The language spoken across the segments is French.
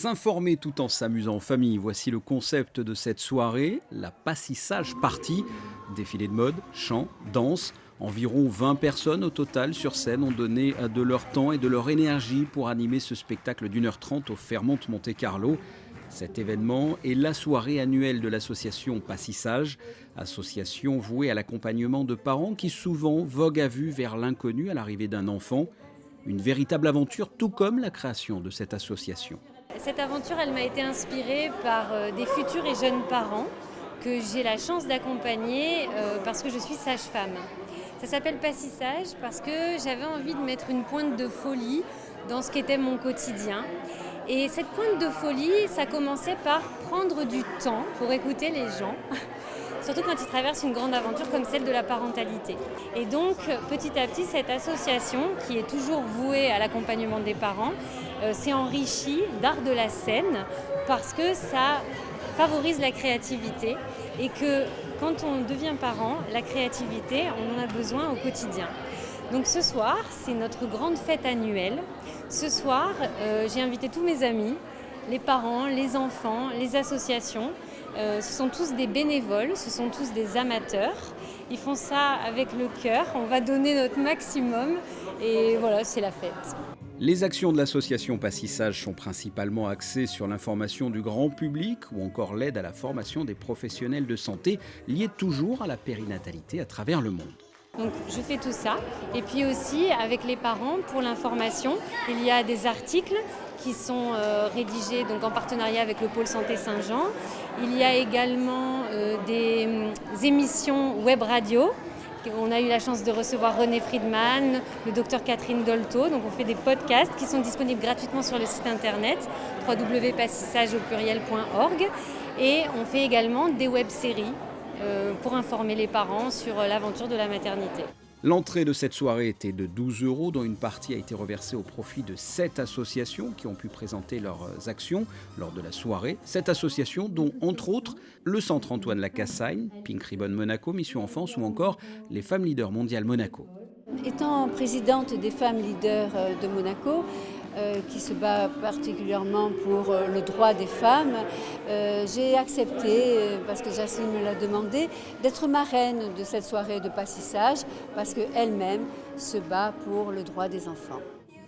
S'informer tout en s'amusant en famille, voici le concept de cette soirée, la Passissage Party. Défilé de mode, chant, danse. Environ 20 personnes au total sur scène ont donné de leur temps et de leur énergie pour animer ce spectacle d'1h30 au Fairmont Monte-Carlo. Cet événement est la soirée annuelle de l'association Passissage, association vouée à l'accompagnement de parents qui souvent voguent à vue vers l'inconnu à l'arrivée d'un enfant. Une véritable aventure, tout comme la création de cette association. Cette aventure, elle m'a été inspirée par des futurs et jeunes parents que j'ai la chance d'accompagner parce que je suis sage-femme. Ça s'appelle Passissage parce que j'avais envie de mettre une pointe de folie dans ce qu'était mon quotidien. Et cette pointe de folie, ça commençait par prendre du temps pour écouter les gens, surtout quand ils traversent une grande aventure comme celle de la parentalité. Et donc, petit à petit, cette association, qui est toujours vouée à l'accompagnement des parents, s'est enrichie d'art de la scène parce que ça favorise la créativité et que quand on devient parent, la créativité, on en a besoin au quotidien. Donc ce soir, c'est notre grande fête annuelle. Ce soir, j'ai invité tous mes amis, les parents, les enfants, les associations. Ce sont tous des bénévoles, ce sont tous des amateurs. Ils font ça avec le cœur, on va donner notre maximum et voilà, c'est la fête. Les actions de l'association Passissage sont principalement axées sur l'information du grand public ou encore l'aide à la formation des professionnels de santé liés toujours à la périnatalité à travers le monde. Donc je fais tout ça et puis aussi avec les parents pour l'information, il y a des articles qui sont rédigés donc en partenariat avec le pôle santé Saint-Jean. Il y a également des émissions web radio. On a eu la chance de recevoir René Friedman, le docteur Catherine Dolto. Donc on fait des podcasts qui sont disponibles gratuitement sur le site internet www.passissage.org. Et on fait également des web-séries pour informer les parents sur l'aventure de la maternité. L'entrée de cette soirée était de 12 €, dont une partie a été reversée au profit de 7 associations qui ont pu présenter leurs actions lors de la soirée. 7 associations dont, entre autres, le Centre Antoine Lacassagne, Pink Ribbon Monaco, Mission Enfance ou encore les Femmes Leaders Mondiales Monaco. Étant présidente des Femmes Leaders de Monaco, qui se bat particulièrement pour le droit des femmes, j'ai accepté, parce que Jacinthe me l'a demandé, d'être marraine de cette soirée de Passissage, parce qu'elle-même se bat pour le droit des enfants.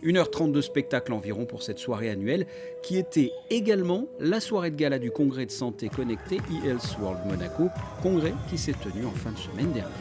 1h30 de spectacle environ pour cette soirée annuelle, qui était également la soirée de gala du congrès de santé connecté eHealth World Monaco, congrès qui s'est tenu en fin de semaine dernière.